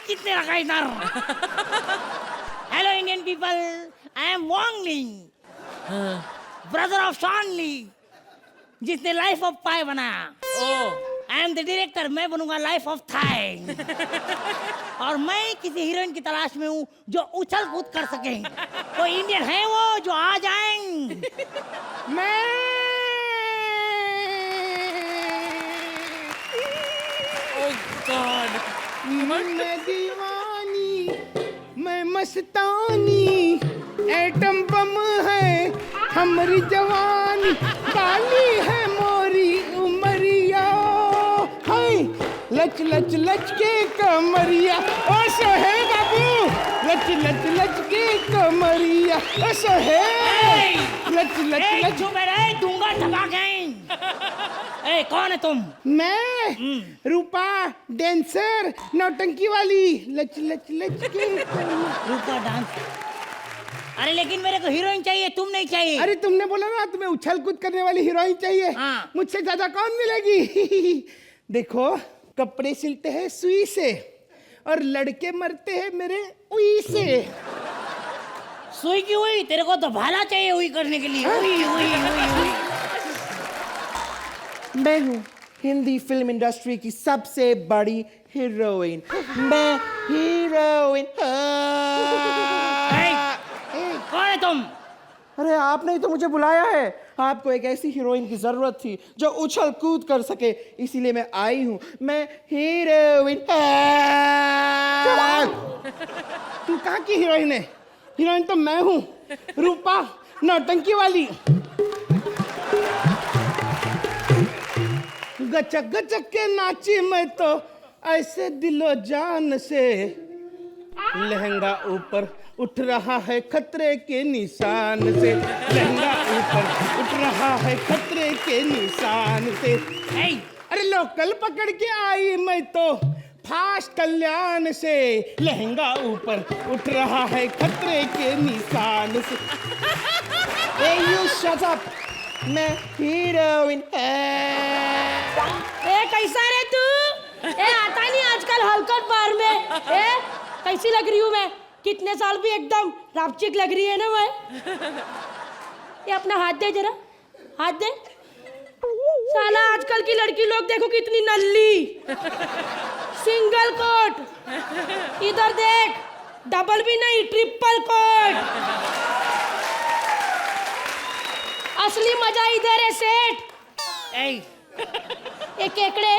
कितने रखा इधर? Hello Indian people, I am Wang Li, brother of Shaun Lee, जिसने लाइफ ऑफ पाई बनाया। आई एम द डायरेक्टर, मैं बनूंगा लाइफ ऑफ थाई। और मैं किसी हीरोइन की तलाश में हूँ जो उछल कूद कर सके। कोई इंडियन है वो जो आ जाएं? मैं दीवानी, मैं मस्तानी, एटम बम है हमारी जवानी, काली है मोरी उमरिया, हाय लच लच लच के कमरिया, ओ सोहे बाबू, लच लच लच के कमरिया, ओ सोहे लच लच लच। जो मेरे दूंगा धमाके। ए, कौन है तुम? मैं रूपा, डांसर, नौटंकी वाली, लच लच लच के रूपा डांस। अरे लेकिन मेरे को हीरोइन चाहिए, तुम नहीं चाहिए। अरे तुमने बोला ना तुम्हें उछल कूद करने वाली हीरोइन चाहिए। हाँ। मुझसे ज्यादा कौन मिलेगी? देखो, कपड़े सिलते हैं सुई से और लड़के मरते हैं मेरे उई से। सुई की हुई? तेरे को तो भाला चाहिए हुई करने के लिए। हुई हुई हुई हुई। मैं हूँ हिंदी फिल्म इंडस्ट्री की सबसे बड़ी हीरोइन। मैं हीरोइन। कौन है तुम? अरे आपने ही तो मुझे बुलाया है। आपको एक ऐसी हीरोइन की जरूरत थी जो उछल कूद कर सके, इसीलिए मैं आई हूँ। मैं हीरोइन। तू कहाँ की हीरोइन है? हीरोइन तो मैं हूँ, रूपा, नौटंकी वाली। गचक गचक के नाची मैं तो ऐसे दिलो जान से, लहंगा ऊपर उठ रहा है खतरे के निशान से, लहंगा ऊपर उठ रहा है खतरे के निशान से। अरे लोकल पकड़ के आई मैं तो फास्ट कल्याण से, लहंगा ऊपर उठ रहा है खतरे के निशान से। Hey, you shut up. मैं हीरोइन। कैसा रे तू? आता नहीं आजकल हलकट बार में। कैसी लग रही हूँ मैं? कितने साल भी एकदम रापचिक लग रही है ना मैं। ये अपना हाथ दे जरा, हाथ दे। साला आजकल की लड़की लोग देखो कितनी नल्ली, सिंगल कोट, इधर देख, डबल भी नहीं ट्रिपल कोट। असली मजा इधर है सेठ। ये केकड़े,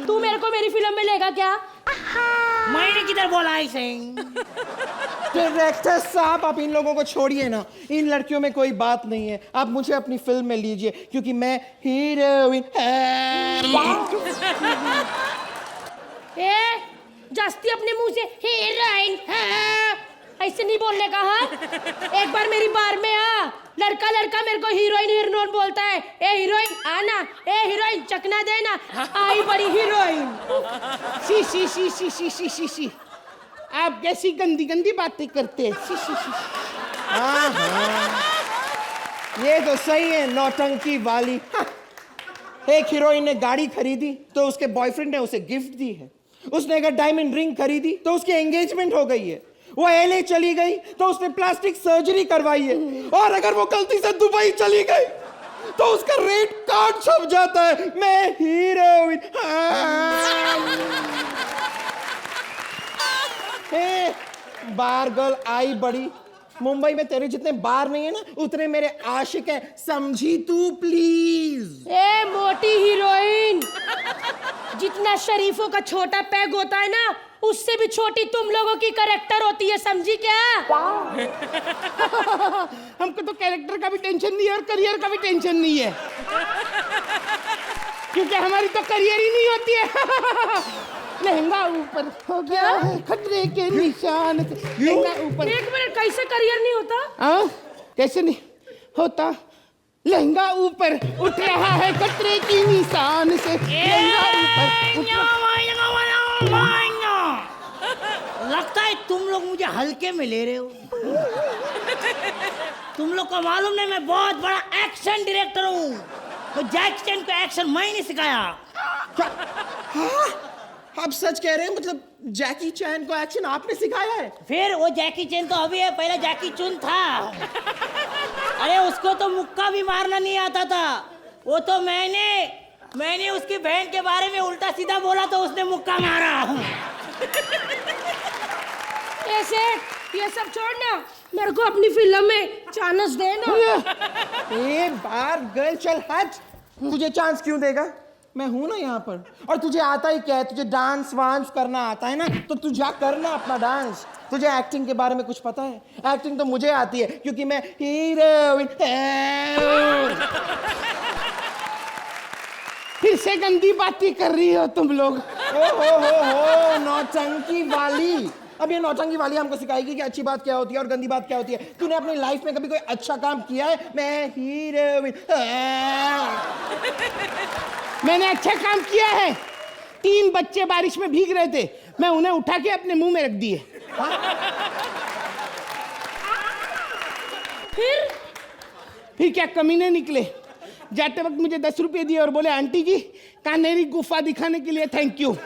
तू मेरे को मेरी फिल्म में लेगा क्या? मैंने किधर बोला ऐसे? डायरेक्टर साहब, आप इन लोगों को छोड़िए ना, इन लड़कियों में कोई बात नहीं है। आप मुझे अपनी फिल्म में लीजिए क्योंकि मैं हीरोइन। जास्ती अपने मुंह से हीरोइन ऐसे नहीं बोलने का। हाँ, एक बार मेरी बार में आ, लड़का लड़का मेरे को हीरोइन हीरोइन बोलता है। ए हीरोइन आना, ए हीरोइन चकना देना, आई बड़ी heroine. She she she she she she she she. आप कैसी गंदी गंदी बातें करते हैं। She she she. हाँ हाँ, ये तो सही है, नौटंकी वाली। हाँ। एक हीरोइन ने गाड़ी खरीदी तो उसके बॉयफ्रेंड ने उसे गिफ्ट दी है। उसने अगर डायमंड रिंग खरीदी तो उसकी एंगेजमेंट हो गई है। वो LA चली गई तो उसने प्लास्टिक सर्जरी करवाई है। और अगर वो गलती से दुबई चली गई तो उसका रेट कार्ड छप जाता है। मैं हीरोइन। बार गर्ल आई बड़ी। मुंबई में तेरे जितने बार नहीं है ना, उतने मेरे आशिक हैं, समझी तू प्लीज। ए मोटी हीरोइन, जितना शरीफों का छोटा पैग होता है ना, उससे भी छोटी तुम लोगों की कैरेक्टर होती है, समझी क्या? हमको तो कैरेक्टर का भी टेंशन नहीं है और करियर का भी टेंशन नहीं है, क्योंकि हमारी तो करियर ही नहीं होती है। लहंगा ऊपर हो गया है खतरे के निशान से। लहंगा ऊपर। एक मिनट, कैसे करियर नहीं होता? हाँ, कैसे नहीं होता? लहंगा ऊपर उठ रहा है खतरे की निशान से। लहंगा ऊपर लगता है तुम लोग मुझे हल्के में ले रहे हो। तुम लोग को मालूम नहीं मैं बहुत बड़ा एक्शन डायरेक्टर हूँ। तो जैकी चैन को एक्शन मैं नहीं सिखाया। क्या? हाँ? आप सच कह रहे हैं? मतलब जैकी चैन को एक्शन आपने सिखाया है? फिर वो जैकी चैन तो अभी है, पहले जैकी चुन था। अरे उसको तो मुक्का भी मारना नहीं आता था। वो तो मैंने उसकी बहन के बारे में उल्टा सीधा बोला तो उसने मुक्का मारा। ऐसे ये सब छोड़ना, मेरे को अपनी फिल्म में चांस देना। एक बार गर्ल चल हट। तुझे चांस क्यों देगा? मैं हूं ना यहाँ पर। और तुझे आता ही क्या है? तुझे डांस वांस करना आता है ना, तो तू जा करना अपना डांस। तुझे एक्टिंग के बारे में कुछ पता है? एक्टिंग तो मुझे आती है क्योंकि मैं हीरोइन। फिर से गंदी बातें कर रही हो तुम लोग। हो नौटंकी वाली। अब ये नौटंकी वाली हमको सिखाएगी कि अच्छी बात क्या होती है और गंदी बात क्या होती है। तूने अपनी लाइफ में कभी कोई अच्छा काम किया है? मैं हीरोइन। मैंने अच्छा काम किया है। 3 बच्चे बारिश में भीग रहे थे, मैं उन्हें उठा के अपने मुंह में रख दिए। फिर क्या कमीने निकले। जाते वक्त मुझे 10 रुपए दिए और बोले आंटी जी कान्हेरी गुफा दिखाने के लिए थैंक यू।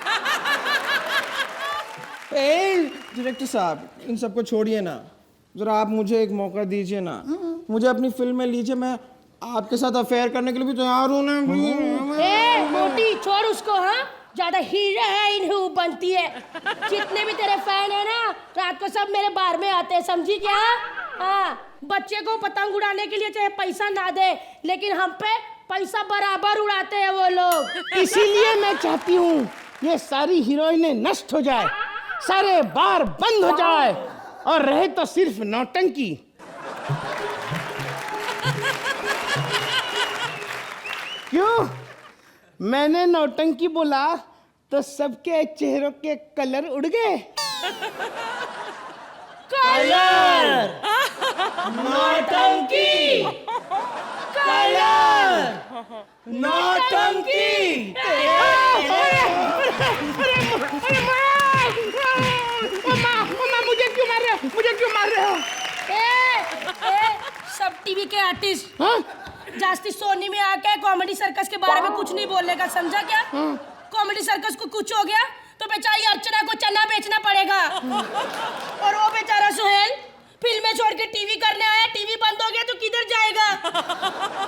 डायरेक्टर साहब इन सबको छोड़िए ना, जरा आप मुझे एक मौका दीजिए ना। मुझे अपनी फिल्म में लीजिए, मैं आपके साथ अफेयर करने के लिए भी तैयार हूँ ना। मोटी छोड़ उसको। हाँ ज्यादा हीरोइन हूँ बनती है। जितने भी तेरे फैन है ना, रात को सब मेरे बार में आते हैं, समझी क्या? हाँ, बच्चे को पतंग उड़ाने के लिए चाहे पैसा ना दे, लेकिन हम पे पैसा बराबर उड़ाते हैं वो लोग। इसीलिए मैं चाहती हूँ ये सारी हीरोइनें नष्ट हो जाए, सारे बार बंद हो जाए और रहे तो सिर्फ नौटंकी। क्यों? मैंने नौटंकी बोला तो सबके चेहरों के कलर उड़ गए। कलर, नौटंकी, कलर, नौटंकी। मुझे क्यों मार रहे हो? सब टीवी के आर्टिस्ट जास्ती सोनी में आके कॉमेडी सर्कस के बारे में कुछ नहीं बोलने का, समझा क्या? कॉमेडी सर्कस को कुछ हो गया तो बेचारी अर्चना को चना बेचना पड़ेगा। और वो बेचारा सोहेल फिल्में छोड़ के टीवी करने आया, टीवी बंद हो गया तो किधर जाएगा?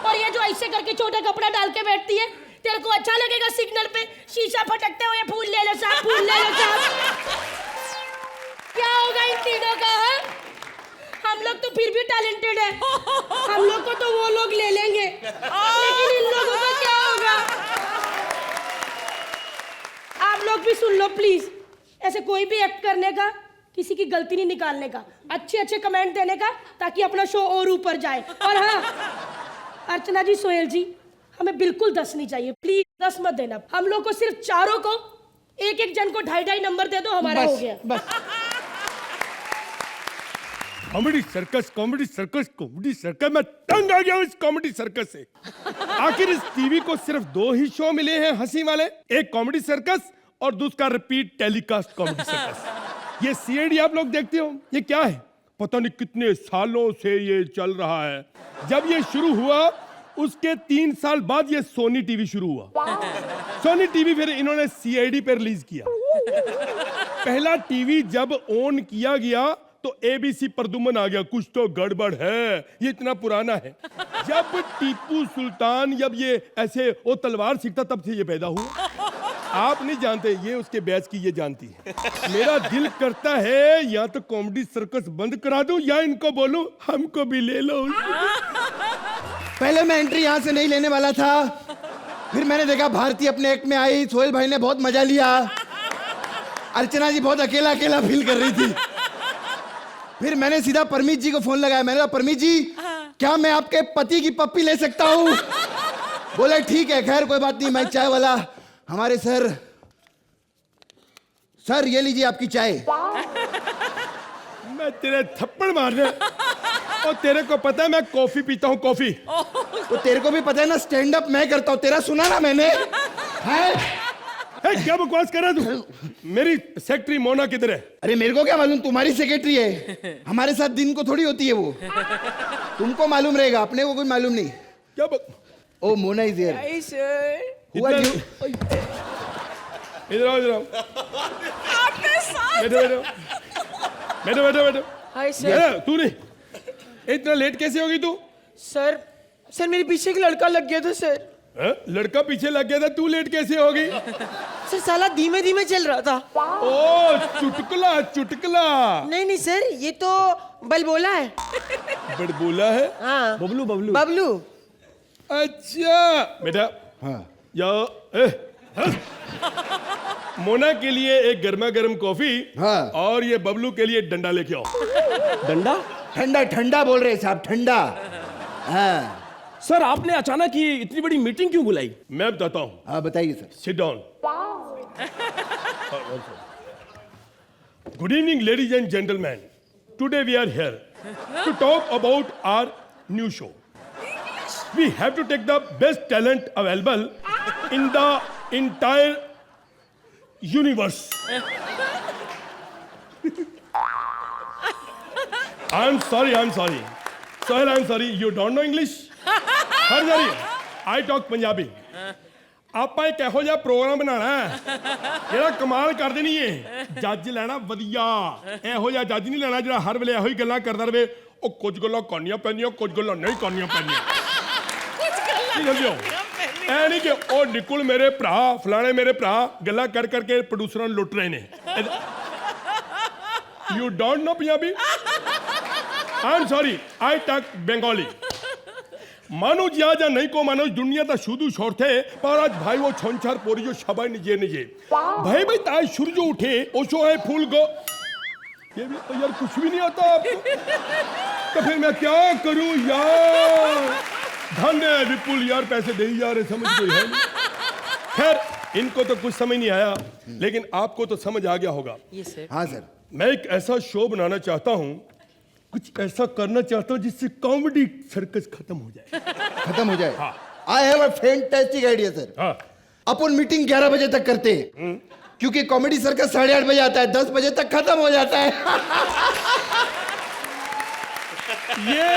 और ये जो ऐसे करके छोटा कपड़ा डाल के बैठती है, तेरे को अच्छा लगेगा सिग्नल पे शीशा फटकते हुए फूल ले लो साहब, फूल ले लो साहब? क्या होगा इन तीनों का? हम लोग तो फिर भी टैलेंटेड है, हम लोग को तो वो लोग ले लेंगे, लेकिन इन लोगों का क्या होगा? आप लोग भी सुन लो प्लीज। ऐसे कोई भी एक्ट करने का, किसी की गलती नहीं निकालने का, अच्छे अच्छे कमेंट देने का, ताकि अपना शो और ऊपर जाए। और हाँ अर्चना जी, सोहेल जी, हमें बिल्कुल 10 नहीं चाहिए, प्लीज 10 मत देना। हम लोग को सिर्फ चारों को एक जन को 2.5 नंबर दे दो, हमारा हो गया बस। Comedy circus, comedy circus, comedy circus, मैं तंग आ गया हूँ इस कॉमेडी सर्कस से। आखिर इस टीवी को सिर्फ 2 ही शो मिले हैं हंसी वाले, एक कॉमेडी सर्कस और दूसरा रिपीट टेलीकास्ट कॉमेडी सर्कस। ये सीआईडी आप लोग देखते हो, ये क्या है? पता नहीं कितने सालों से ये चल रहा है। जब ये शुरू हुआ उसके 3 साल बाद ये सोनी टीवी शुरू हुआ। सोनी टीवी फिर इन्होंने सीआईडी पर रिलीज किया। पहला टीवी जब ऑन किया गया तो एबीसी प्रदुमन आ गया, कुछ तो गड़बड़ है, ये इतना पुराना है। जब टीपू सुल्तान जब ये ऐसे वो तलवार सीखता तब से ये पैदा हुआ। आप नहीं जानते, ये उसके बैच की ये जानती है। मेरा दिल करता है या तो कॉमेडी सर्कस बंद करा दूं या इनको बोलूं हमको भी ले लो। पहले मैं एंट्री यहाँ से नहीं लेने वाला था, फिर मैंने देखा भारती अपने एक्ट में आई, सोहेल भाई ने बहुत मजा लिया, अर्चना जी बहुत अकेला अकेला फील कर रही थी। फिर मैंने सीधा परमीत जी को फोन लगाया। मैंने कहा परमीत जी क्या मैं आपके पति की पप्पी ले सकता हूँ? बोले ठीक है, खैर कोई बात नहीं, मैं चाय वाला हमारे सर ये लीजिए आपकी चाय। मैं तेरे थप्पड़ मारने, और तेरे को पता है मैं कॉफी पीता हूँ, कॉफी। तो तेरे को भी पता है ना स्टैंड अप मैं करता हूँ, तेरा सुना ना मैंने है? क्या बकवास कर रहा है तू? मेरी सेक्रेटरी मोना किधर है? अरे मेरे को क्या मालूम, तुम्हारी सेक्रेटरी है, हमारे साथ दिन को थोड़ी होती है वो। तुमको मालूम रहेगा, अपने को कोई मालूम नहीं। क्या oh Mona is here. Hi sir. Who are you? इधर आओ, इधर आओ। आपके साथ। बैठो। Hi sir. तू नहीं, इतना लेट कैसे होगी तू? सर मेरे पीछे एक लड़का लग गया था सर। लड़का पीछे लग गया था, तू लेट कैसे होगी? सर साला धीमे धीमे चल रहा था। ओ चुटकुला। नहीं सर, ये तो बलबोला है। बड़बोला है? हाँ बबलू। अच्छा बेटा, हाँ मोना के लिए एक गर्मा गर्म कॉफी, हाँ। और ये बबलू के लिए डंडा लेके आओ। डंडा? ठंडा ठंडा बोल रहे साहब, ठंडा। हाँ सर आपने अचानक ये इतनी बड़ी मीटिंग क्यों बुलाई? मैं बताता हूँ। हाँ बताइए sir. Sit down. Good evening ladies and gentleman, today we are here to talk about our new show. We have to take the best talent available in the entire universe. I'm sorry. Sohail, I'm sorry. You don't know English? Sorry. I talk Punjabi. ਆਪਾਂ ਇੱਕ ਇਹੋ ਜਿਹਾ programme ਬਣਾਉਣਾ ਹੈ ਜਿਹੜਾ ਕਮਾਲ ਕਰ ਦੇਣੀ ਹੈ. ਜੱਜ ਲੈਣਾ ਵਧੀਆ, ਇਹੋ ਜਿਹਾ ਜੱਜ ਨਹੀਂ ਲੈਣਾ ਜਿਹੜਾ ਹਰ ਵੇਲੇ ਇਹੋ ਹੀ ਗੱਲਾਂ ਕਰਦਾ ਰਹੇ. ਉਹ ਕੁਝ ਗੱਲਾਂ ਕਰਨੀਆਂ ਪੈਂਦੀਆਂ, ਕੁਝ ਗੱਲਾਂ ਨਹੀਂ ਕਰਨੀਆਂ ਪੈਂਦੀਆਂ. ਕੀ ਸਮਝਦੇ ਹੋ? ਐ ਨਹੀਂ ਕਿ ਉਹ ਨਿਕਲ ਮੇਰੇ ਭਰਾ ਫਲਾਣੇ ਮੇਰੇ ਭਰਾ ਗੱਲਾਂ ਕਰ ਕਰਕੇ ਪ੍ਰੋਡਿਊਸਰਾਂ ਨੂੰ ਲੁੱਟ ਰਹੇ ਨੇ. You don't know Punjabi? I am sorry, I talk Bengali. मानो जिया जा नहीं को मानो दुनिया ता शुदू छोड़ थे पर आज भाई वो छोंछार पोरी जो शबाई निजे भाई ताज सूरज उठे ओशो है फूल गो. ये भी तो यार कुछ भी नहीं आता आपको, तो फिर मैं क्या करूं यार? धन है विपुल यार, पैसे दे ही जा रहे, समझ कोई है नहीं. खैर इनको तो कुछ समझ नहीं आया, लेकिन आपको तो समझ आ गया होगा. हाँ सर. मैं एक ऐसा शो बनाना चाहता हूं, कुछ ऐसा करना चाहता हूं जिससे कॉमेडी सर्कस खत्म हो जाए. खत्म हो जाए? हाँ. I have a fantastic idea sir. हाँ. अपन मीटिंग 11 बजे तक करते हैं, क्योंकि कॉमेडी सर्कस 8:30 बजे आता है, 10 बजे तक खत्म हो जाता है. ये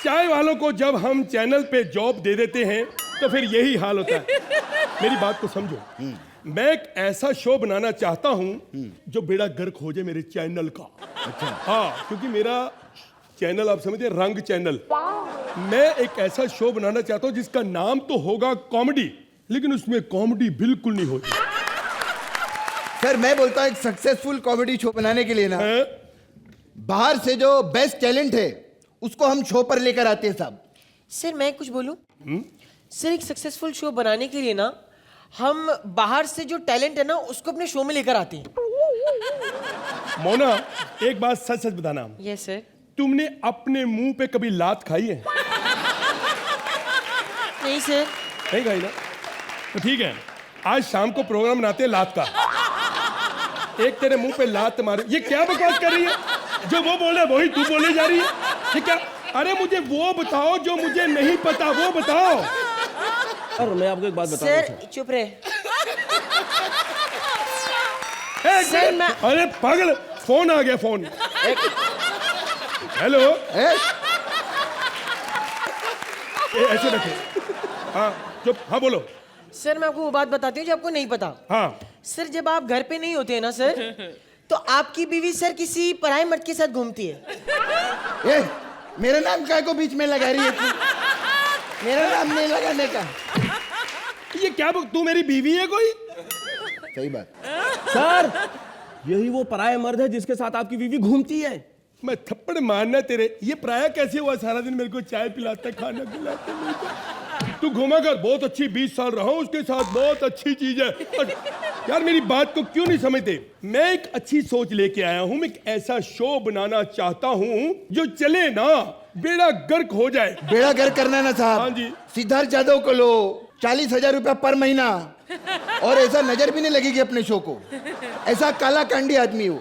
चाय वालों को जब हम चैनल पे जॉब दे देते हैं तो फिर यही हाल होता है. मेरी बात को समझो. मैं एक ऐसा शो बनाना चाहता हूं जो बेड़ा गर्क हो जाए मेरे चैनल का. अच्छा. हाँ, क्योंकि मेरा चैनल आप समझे रंग चैनल. मैं एक ऐसा शो बनाना चाहता हूं जिसका नाम तो होगा कॉमेडी, लेकिन उसमें कॉमेडी बिल्कुल नहीं होती. सर मैं बोलता हूँ एक सक्सेसफुल कॉमेडी शो बनाने के लिए ना, हैं? बाहर से जो बेस्ट टैलेंट है उसको हम शो पर लेकर आते हैं साहब. सर मैं कुछ बोलूं? सर एक सक्सेसफुल शो बनाने के लिए ना हम बाहर से जो टैलेंट है ना उसको अपने शो में लेकर आते हैं. मोना एक बात सच सच बताना, यस सर. तुमने अपने मुंह पे कभी लात खाई है? नहीं सर. नहीं खाई ना? तो ठीक है, आज शाम को प्रोग्राम बनाते हैं लात का. एक तेरे मुंह पे लात मारे. ये क्या बकवास कर रही है? जो वो बोल रहा है वही तू बोले जा रही है. ये क्या? अरे मुझे वो बताओ जो मुझे नहीं पता, वो बताओ. और मैं आपको एक बात बता रहा हूं सर चुप रहे. सर मैं- अरे पागल, फोन आ गया फोन. हेलो. ऐसे रखे. हाँ चुप. हाँ बोलो. सर मैं आपको वो बात बताती हूँ जो आपको नहीं पता. हाँ. सर जब आप घर पे नहीं होते हैं ना सर, तो आपकी बीवी सर किसी पराये मर्द के साथ घूमती है. ए, मेरा नाम काय को बीच में लगा रही है तू? मेरा नाम नहीं लगाने का. ये क्या तू मेरी बीवी है कोई? सही बात. सर यही वो पराया मर्द है जिसके साथ आपकी बीवी घूमती है. मैं थप्पड़ मारना तेरे. ये प्राय कैसे हुआ? सारा दिन मेरे को चाय पिलाता, खाना खिलाता. तू घूमा कर, बहुत अच्छी 20 साल रहा हूं उसके साथ, बहुत अच्छी चीज है. और यार मेरी बात को क्यों नहीं समझते? मैं एक अच्छी सोच लेके आया हूं. मैं एक ऐसा शो बनाना चाहता हूं जो चले ना, बेड़ा गर्क हो जाए. बेड़ा गर्क करना ना साहब. हाँ जी. सिद्धार्थ यादव को लो, 40,000 रुपया पर महीना, और ऐसा नजर भी नहीं लगेगी अपने शो को. ऐसा काला कांडी आदमी हो.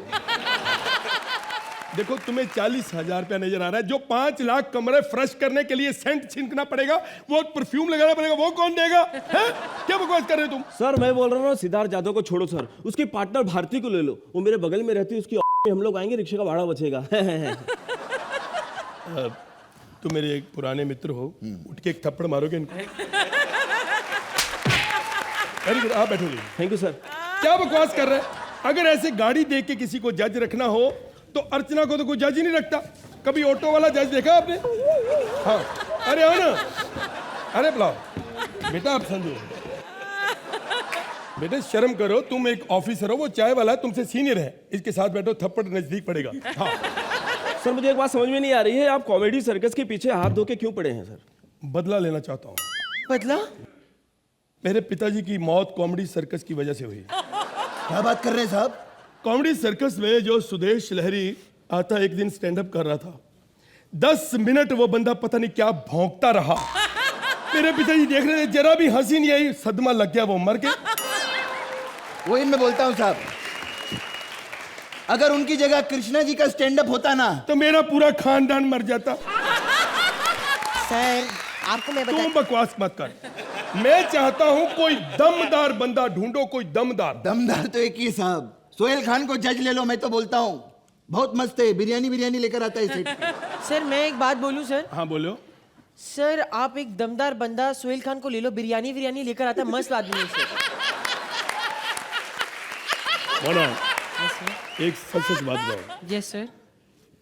देखो तुम्हें 40,000 रुपया नजर आ रहा है, जो 5 लाख कमरे फ्रेश करने के लिए सेंट छिड़कना पड़ेगा, वो परफ्यूम लगाना पड़ेगा, वो कौन देगा? हैं? क्या बकवास कर रहे हो तुम? सर मैं बोल रहा हूँ सिद्धार्थ यादव को छोड़ो सर, उसकी पार्टनर भारती को ले लो, वो मेरे बगल में रहती है, उसकी में हम लोग आएंगे, रिक्शे का भाड़ा बचेगा। तुम मेरे एक पुराने मित्र हो, उठ के एक थप्पड़ मारोगे इनको? वेरी गुड, आप बैठो। Thank you sir. क्या बकवास कर रहे हैं? अगर ऐसे गाड़ी देख के किसी को जज रखना हो तो अर्चना को तो कोई जज ही नहीं रखता। कभी ऑटो वाला जज देखा आपने? हाँ, अरे आओ ना, अरे बुलाओ बेटा, आप समझो बेटे, शर्म करो, तुम एक ऑफिसर हो, वो चाय वाला तुमसे सीनियर है, इसके साथ बैठो, थप्पड़ नजदीक पड़ेगा। हाँ सर मुझे एक बात समझ में नहीं आ रही है, आप कॉमेडी सर्कस के पीछे हाथ धो के क्यों पड़े हैं सर? बदला लेना चाहता हूँ। बदला? मेरे पिताजी की मौत कॉमेडी सर्कस की वजह से हुई। क्या बात कर रहे हैं साहब? कॉमेडी सर्कस में जो सुदेश लहरी आता एक दिन स्टैंड अप कर रहा था, 10 मिनट वो बंदा पता नहीं क्या भौंकता रहा। मेरे पिताजी देख रहे थे, जरा भी हंसी नहीं आई, सदमा लग गया, वो मर गए। वही मैं बोलता हूँ साहब, अगर उनकी जगह कृष्णा जी का स्टैंड अप होता ना तो मेरा पूरा खानदान मर जाता। सर आपको मैं तुम बकवास मत कर, मैं चाहता हूं कोई दमदार बंदा ढूंढो, कोई दमदार। दमदार तो एक ही है साहब, सोहेल खान को जज ले लो। मैं तो बोलता हूँ बहुत मस्त है, बिरयानी लेकर आता है सेट पे। सर मैं एक बात बोलूं सर? हाँ बोलो। सर आप एक दमदार बंदा सोहेल खान को ले लो, बिरयानी लेकर आता, मस्त आदमी है सर। बोलो, एक सच बात बताओ। Yes sir.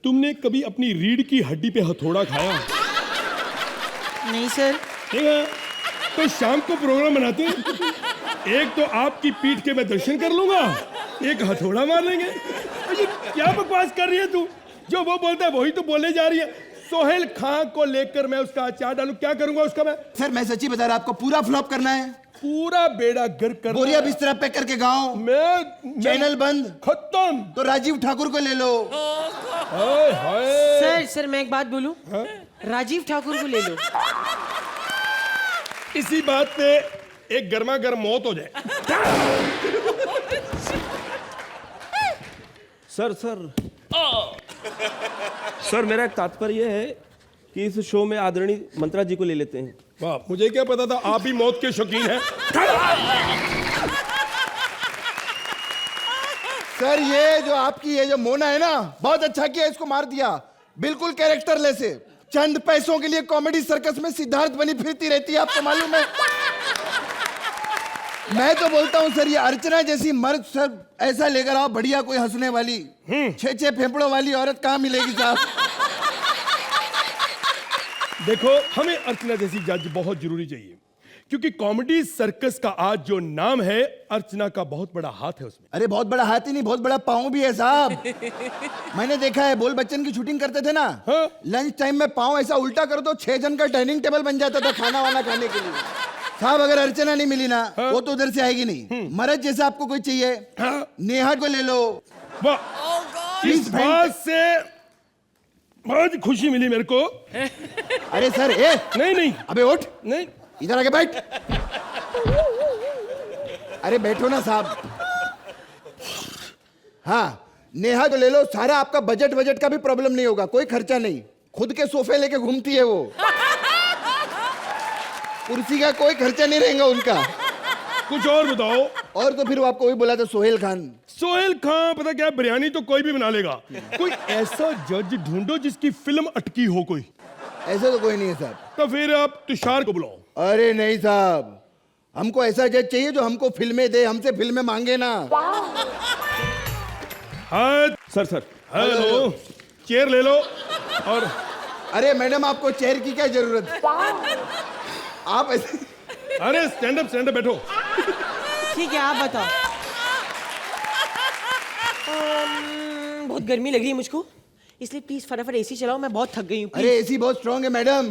तुमने कभी अपनी रीढ़ की हड्डी पे हथौड़ा खाया? नहीं सर। ठीक है, तो शाम को प्रोग्राम बनाते हैं, एक तो आपकी पीठ के मैं दर्शन कर लूंगा, एक हथौड़ा मार लेंगे। ये क्या बकवास कर रही है तू? जो वो बोलता है वही तो बोले जा रही है। सोहेल खान को लेकर मैं उसका अचार डालूं, क्या करूंगा उसका मैं? सर मैं सच्ची बता रहा, आपको पूरा फ्लॉप करना है, पूरा बेड़ा गर्क कर, बोरिया बिस्तरा पैक करके गाँव, मैं चैनल बंद, खत्म। तो राजीव ठाकुर को ले लो। हाय हाय। सर मैं एक बात बोलूं? राजीव ठाकुर को ले लो। इसी बात पे एक गर्मा गर्म मौत हो जाए। सर मेरा एक तात्पर्य है कि इस शो में आदरणीय मंत्रा जी को ले लेते हैं। वाह, मुझे क्या पता था आप भी मौत के शौकीन हैं। सर ये जो आपकी ये जो मोना है ना, बहुत अच्छा किया, इसको मार दिया, बिल्कुल कैरेक्टरलेस है। चंद पैसों के लिए कॉमेडी सर्कस में सिद्धार्थ बनी फिरती रहती है, आपको मालूम है? मैं तो बोलता हूँ सर, ये अर्चना जैसी मर्द सर ऐसा लेकर आओ, बढ़िया कोई हंसने वाली, 6 फेफड़ों वाली औरत कहाँ मिलेगी साहब? देखो, हमें अर्चना जैसी जज बहुत जरूरी चाहिए, क्योंकि कॉमेडी सर्कस का आज जो नाम है, अर्चना का बहुत बड़ा हाथ है उसमें। अरे बहुत बड़ा हाथ ही नहीं, बहुत बड़ा पाँव भी है साहब। मैंने देखा है, बोल बच्चन की शूटिंग करते थे ना, हाँ? लंच टाइम में पाँव ऐसा उल्टा कर दो, 6 जन का डाइनिंग टेबल बन जाता था खाना वाना खाने के लिए। साहब अगर अर्चना नहीं मिली ना, हाँ? वो तो उधर से आएगी नहीं। मरद जैसा आपको कोई चाहिए, हाँ? नेहा को ले लो। वाह, इस बात से बहुत खुशी मिली मेरे को। अरे सर ए नहीं अबे उठ, नहीं, इधर आके बैठ। अरे बैठो ना साहब। हाँ नेहा को ले लो, सारा आपका बजट का भी प्रॉब्लम नहीं होगा, कोई खर्चा नहीं, खुद के सोफे लेके घूमती है वो, कुर्सी का कोई खर्चा नहीं रहेगा उनका। कुछ और बताओ। और तो फिर वो आपको वही बोला था, सोहेल खान। सोहेल खान पता क्या, बिरयानी तो कोई भी बना लेगा, कोई ऐसा जज ढूंढो जिसकी फिल्म अटकी हो कोई। ऐसा तो कोई नहीं है साहब। तो फिर आप तुषार को बुलाओ। अरे नहीं साहब, हमको ऐसा जज चाहिए जो हमको फिल्में दे, हमसे फिल्में मांगे ना। हाँ सर हेलो, चेयर ले लो। और अरे मैडम आपको चेयर की क्या जरूरत, आप ऐसे। अरे स्टैंड अप बैठो। ठीक है आप बताओ। बहुत गर्मी लग रही है मुझको, इसलिए प्लीज फटाफट एसी चलाओ, मैं बहुत थक गई हूँ। अरे एसी बहुत स्ट्रांग है मैडम।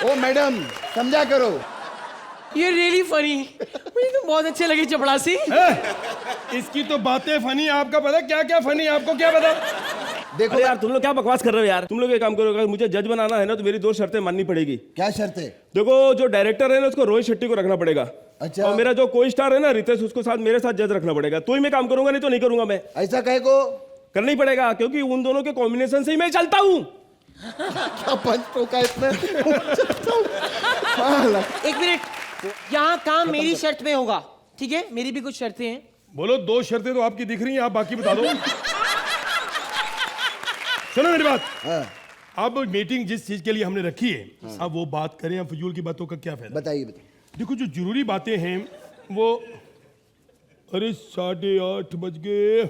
ओ मैडम समझा करो। ये रियली फनी, मुझे तो बहुत अच्छे लगे चपड़ासी। इसकी तो बातें फनी, आपका पता क्या क्या फनी, आपको क्या पता? देखो अरे यार तुम लोग क्या बकवास कर रहे हो यार। तुम लोग ये काम करो, अगर मुझे जज बनाना है ना तो मेरी 2 शर्तें माननी पड़ेगी। क्या शर्त है? देखो जो डायरेक्टर है ना उसको रोहित शेट्टी को रखना पड़ेगा। अच्छा। और मेरा जो को स्टार है ना रितेश, उसको साथ मेरे साथ जज रखना पड़ेगा। तो ही मैं काम करूंगा, नहीं तो नहीं करूंगा मैं। ऐसा कहे को करना ही पड़ेगा क्योंकि उन दोनों के कॉम्बिनेशन से ही मैं चलता हूँ। क्या पंच टोका इसमें। एक मिनट, यहाँ काम मेरी शर्त में होगा, ठीक है? मेरी भी कुछ शर्तें हैं। बोलो, 2 शर्तें तो आपकी दिख रही हैं, आप बाकी बता दो। सुनो मेरी बात। अब मीटिंग जिस चीज के लिए हमने रखी है, अब वो बात करें। अब फजूल की बातों का क्या फायदा? बताइए। देखो जो जरूरी बातें हैं वो, अरे 8:30 बज गए,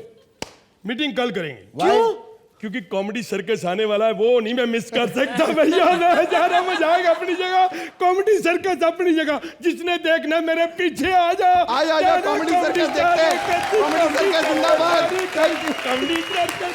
मीटिंग कल करेंगे। क्यों? क्योंकि कॉमेडी सर्कस आने वाला है, वो नहीं मैं मिस कर सकता भैया। नजारा मजा आएगा अपनी जगह, कॉमेडी सर्कस अपनी जगह। जिसने देखना मेरे पीछे आ जा। आजा कॉमेडी सर्कस देखते हैं। कॉमेडी सर्कस जिंदाबाद। Comedy circus.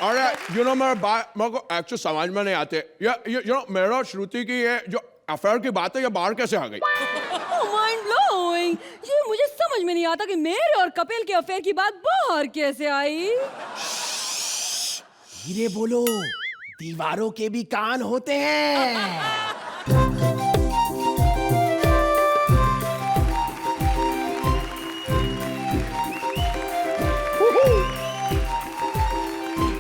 अरे मेरे को एक्चुअली समझ में नहीं आते ये मेरा श्रुति की ये जो अफेयर की बात है, ये बाहर कैसे आ गई? Mind blowing. ये मुझे समझ में नहीं आता कि मेरे और कपिल के अफेयर की बात बाहर कैसे आई। धीरे बोलो, दीवारों के भी कान होते हैं।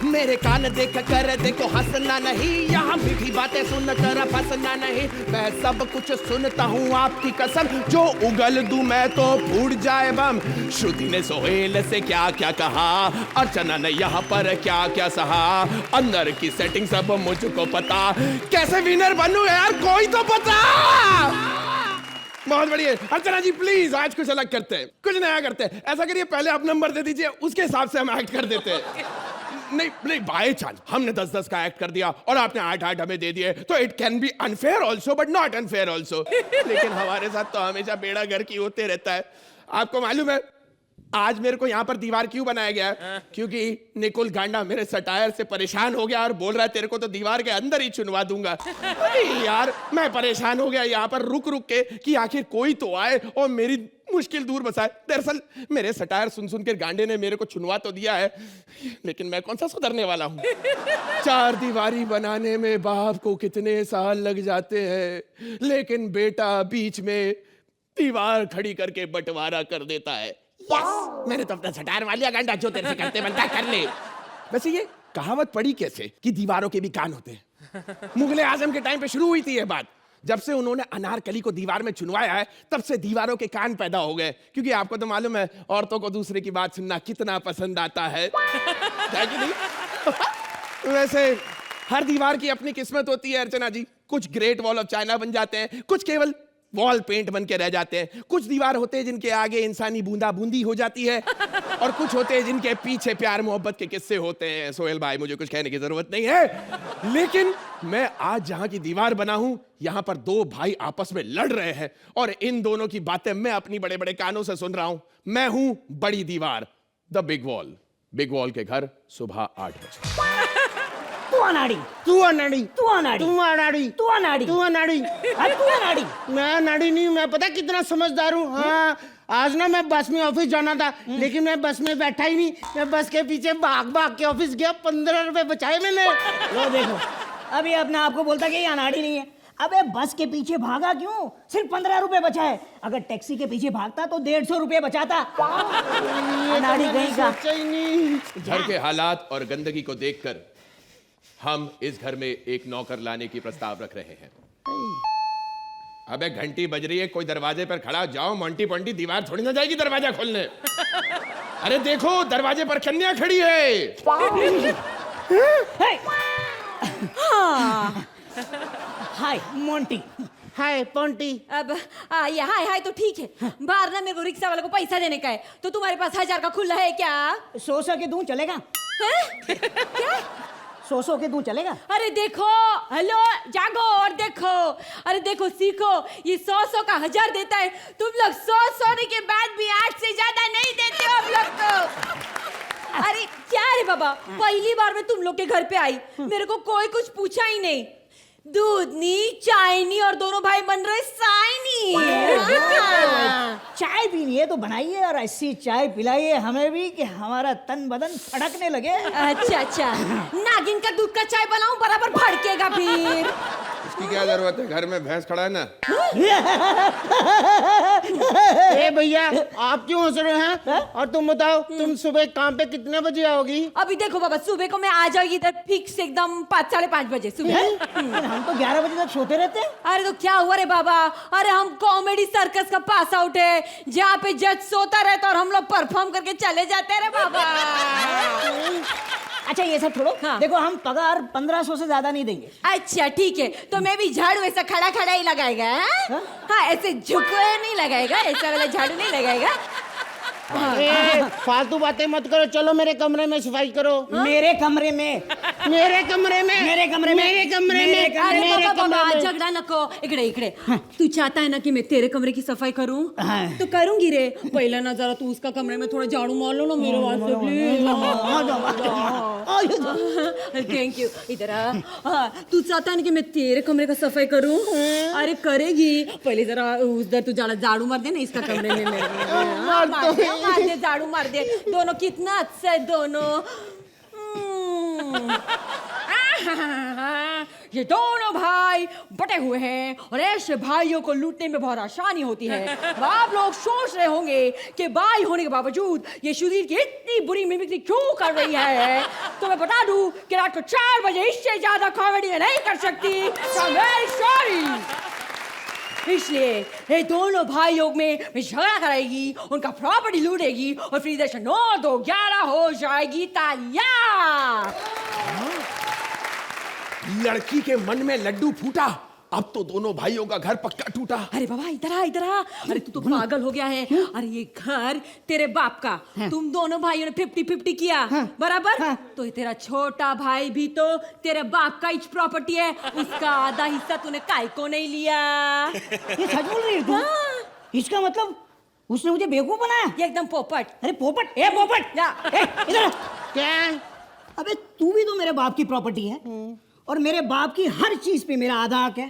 मेरे कान देख कर देखो, हंसना नहीं, यहाँ मीठी बातें सुन कर फंसना नहीं। मैं सब कुछ सुनता हूँ आपकी कसम, जो उगल दूं मैं तो फूट जाए बम। श्रुति ने सोहेल से क्या क्या कहा, अर्चना ने यहाँ पर क्या क्या सहा। अंदर की सेटिंग सब मुझको पता, कैसे विनर बनूं यार कोई तो पता। बहुत बढ़िया। अर्चना जी प्लीज आज कुछ अलग करते हैं, कुछ नया करते हैं। ऐसा करिए पहले आप नंबर दे दीजिए, उसके हिसाब से हम एक्ट कर देते हैं। नहीं बाय चांस हमने 10-10 का एक्ट कर दिया और आपने 8-8 हमें दे दिए, तो it can be unfair also but not unfair also. लेकिन हमारे साथ तो हमेशा बेड़ा घर की होते रहता है। आपको मालूम है आज मेरे को यहाँ पर दीवार क्यों बनाया गया है? क्योंकि निकुल गांडा मेरे सटायर से परेशान हो गया और बोल रहा है तेरे को तो दीवार के अंदर ही चुनवा दूंगा। अरे यार मैं परेशान हो गया यहाँ पर रुक रुक के कि आखिर कोई तो आए और मेरी मुश्किल दूर बसाए। दरअसल मेरे सटायर सुन सुन के गांडे ने मेरे को चुनवा तो दिया है, लेकिन मैं कौन सा सुधरने वाला हूँ। 4 दीवारी बनाने में बाप को कितने साल लग जाते हैं, लेकिन बेटा बीच में दीवार खड़ी करके बंटवारा कर देता है। यस, मैंने तो अपना सटायर वालिया गांडा, जो तेरे से करते बनता कर ले। वैसे ये कहावत पड़ी कैसे कि दीवारों के भी कान होते हैं? मुगले आजम के टाइम पे शुरू हुई थी ये बात। जब से उन्होंने अनारकली को दीवार में चुनवाया है, तब से दीवारों के कान पैदा हो गए। क्योंकि आपको तो मालूम है औरतों को दूसरे की बात सुनना कितना पसंद आता है, क्या कि नहीं? वैसे हर दीवार की अपनी किस्मत होती है अर्चना जी। कुछ ग्रेट वॉल ऑफ चाइना बन जाते हैं, कुछ केवल वॉल पेंट बन के रह जाते हैं। कुछ दीवार होते हैं जिनके आगे इंसानी बूंदा बूंदी हो जाती है, और कुछ होते हैं जिनके पीछे प्यार मोहब्बत के किस्से होते हैं। सोहेल भाई मुझे कुछ कहने की जरूरत नहीं है, लेकिन मैं आज जहां की दीवार बना हूं, यहां पर 2 भाई आपस में लड़ रहे हैं और इन दोनों की बातें मैं अपनी बड़े बड़े कानों से सुन रहा हूं। मैं हूं बड़ी दीवार, the big wall. Big wall के घर सुबह 8 बजे। तू अनाड़ी, तू अनाड़ी, तू अनाड़ी, तू अनाड़ी, तू अनाड़ी, तू अनाड़ी। अरे तू अनाड़ी। मैं अनाड़ी नहीं, मैं पता कितना समझदार हूँ। हाँ, आज ना मैं बस में ऑफिस जाना था, लेकिन मैं बस में बैठा ही नहीं, मैं बस के पीछे भाग भाग के ऑफिस गया। 15 रुपए बचाए मैंने। लो देखो, अभी अपने आप को बोलता कि ये अनाड़ी नहीं है। अबे बस के पीछे भागा क्यों? सिर्फ 15 रुपए बचाए। अगर टैक्सी के पीछे भागता तो 150 रुपए बचाता। अनाड़ी कहीं का। घर के हालात और गंदगी को देखकर हम इस घर में एक नौकर लाने की प्रस्ताव रख रहे हैं। अबे घंटी बज रही है, कोई दरवाजे पर खड़ा, जाओ मोंटी पोंटी, दीवार थोड़ी ना जाएगी दरवाजा खोलने। अरे देखो दरवाजे पर कन्या खड़ी है। हाय मोंटी। हाय पोंटी। अब ये हाय हाय तो ठीक है, बाहर ना मेरे को रिक्शा वाले को पैसा देने का है, तो तुम्हारे पास 1000 का खुला है क्या? 100 के दूं चलेगा? क्या? 100 के दूं चलेगा? अरे देखो, हेलो जागो और देखो, अरे देखो सीखो, ये 100 का 1000 देता है, तुम लोग 100 सोने के बाद भी 8 से ज्यादा नहीं देते हो हम लोग को। अरे क्या रे बाबा, पहली बार मैं तुम लोग के घर पे आई, मेरे को कोई कुछ पूछा ही नहीं। दूध नहीं, चाय नहीं, और दोनों भाई बन रहे साई नहीं। चाय पीनी है तो बनाइए और ऐसी चाय पिलाइए हमें भी कि हमारा तन बदन फड़कने लगे। अच्छा अच्छा, नागिन का दूध का चाय बनाऊं, बराबर भड़केगा फिर। इसकी क्या जरूरत है, घर में भैंस खड़ा है ना। ए भैया, आप क्यों हंस रहे हैं? और तुम बताओ, तुम सुबह काम पे कितने बजे आओगी? अभी देखो बाबा, सुबह को मैं आ जाऊंगी इधर फिक्स एकदम 5-5:30 बजे सुबह। हम तो 11 बजे तक सोते रहते हैं। अरे तो क्या हुआ रे बाबा, अरे हम कॉमेडी सर्कस का पास आउट है, जहाँ पे जज सोता रहता और हम लोग परफॉर्म करके चले जाते हैं रे बाबा। अच्छा ये सब छोड़ो, हाँ। देखो हम पगार 1500 से ज्यादा नहीं देंगे। अच्छा ठीक है, तो मैं भी झाड़ू ऐसा खड़ा खड़ा ही लगाएगा। हाँ, ऐसे झुके नहीं लगाएगा, ऐसा वाला झाड़ू नहीं लगाएगा। ए, फालतू बातें मत करो, चलो मेरे कमरे में सफाई करो। मेरे कमरे में, मेरे कमरे में, मेरे कमरे में, मेरे कमरे में, अरे मेरे बाबा बाबा, कमरे में। झगड़ा नको, इकडे इकडे। तू चाहता है ना कि मैं तेरे कमरे की सफाई करूं? हाँ। तो करूंगी रे। पहले ना जरा तू उसका कमरे में थोड़ा झाड़ू मार लो ना मेरे वास्ते प्लीज। Thank you. इधर आ। हाँ, तू चाहता है ना कि मैं तेरे कमरे का सफाई करूं? अरे करेगी, पहले जरा उधर तू झाड़ू मार दे ना इसका कमरे में मेरे। मार दे झाड़ू मार दे, दोनों कितना अच्छा है दोनों। ये दोनों भाई बटे हुए हैं और ऐसे भाइयों को लूटने में बहुत आसानी होती है। अब आप लोग सोच रहे होंगे कि भाई होने के बावजूद ये सुधीर की इतनी बुरी मिमिक्री क्यों कर रही है, तो मैं बता दूं कि रात को 4 बजे इससे ज्यादा कॉमेडी नहीं कर सकती। So very sorry। इसलिए ये दोनों भाइयों में झगड़ा कराएगी, उनका प्रॉपर्टी लूटेगी और फिर इधर से 9-2-11 हो जाएगी तालियां। लड़की के मन में लड्डू फूटा, अब तो दोनों भाइयों का घर पक्का टूटा। अरे बाबा इधर आ, इधर आ। अरे तू तो पागल हो गया है। अरे ये घर तेरे बाप का, तुम दोनों भाइयों ने 50-50 किया, बराबर। तो ये तेरा छोटा भाई भी तो तेरे बाप का ही प्रॉपर्टी है, उसका आधा हिस्सा तूने काय को नहीं लिया। ये सच बोल रही है तू? इसका मतलब उसने मुझे बेवकूफ बनाया? ये एकदम पोपट। अरे पोपट, ए पोपट, इधर। क्या? अबे तू भी तो मेरे बाप की प्रॉपर्टी है और मेरे बाप की हर चीज पे मेरा आधा हक है।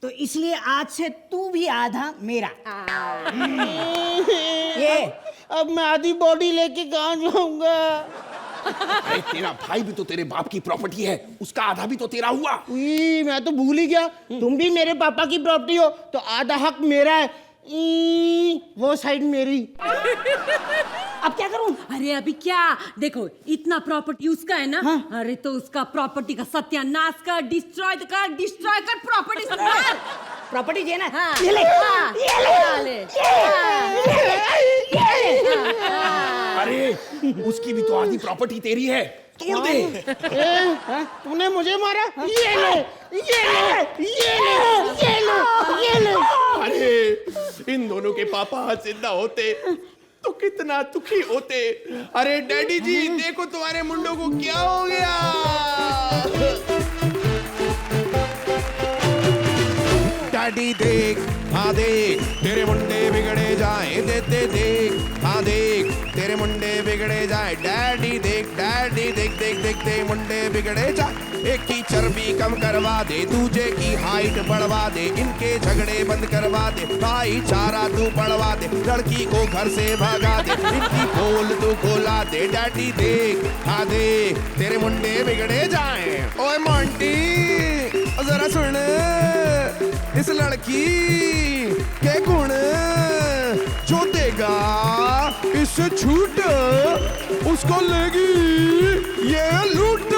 तो इसलिए आज से तू भी आधा मेरा। ये अब मैं आधी बॉडी लेके कहाँ जाऊंगा? अरे तेरा भाई भी तो तेरे बाप की प्रॉपर्टी है, उसका आधा भी तो तेरा हुआ। मैं तो भूल ही गया, तुम भी मेरे पापा की प्रॉपर्टी हो, तो आधा हक मेरा है। वो साइड मेरी। अब क्या करूं? अरे अभी क्या, देखो इतना प्रॉपर्टी उसका है ना। अरे तो उसका प्रॉपर्टी का सत्यानाश कर, डिस्ट्रॉय कर प्रॉपर्टी संभाल। प्रॉपर्टी जे ना, हाँ, ये ले, हाँ, ये ले, अरे उसकी भी तो आधी प्रॉपर्टी तेरी है, तोड़ दे। तूने मुझे मारा? ये ले, ये ले, ये ले, ये ले, ये ले। अरे इन दोनों के पापा जिंदा होते तो कितना दुखी होते। अरे डैडी जी देखो तुम्हारे मुंडों को क्या हो गया। डैडी देख, हाँ देख तेरे मुंडे बिगड़े जाए, देते देख, हाँ देख तेरे मुंडे बिगड़े जाए। डैडी देख देख देख दे मुंडे बिगड़े जाए। एक की चर्बी कम करवा दे, दूजे की हाइट बढ़वा दे, इनके झगड़े बंद करवा दे, भाईचारा तू बढ़वा दे, लड़की को घर से भगा दे, इनकी पोल तू खोला दे। डैडी देख, हाँ देख तेरे मुंडे बिगड़े जाए। ओए मोंटी जरा सुन, इस लड़की के गुण जो देगा इससे छूट, उसको लेगी ये लूट।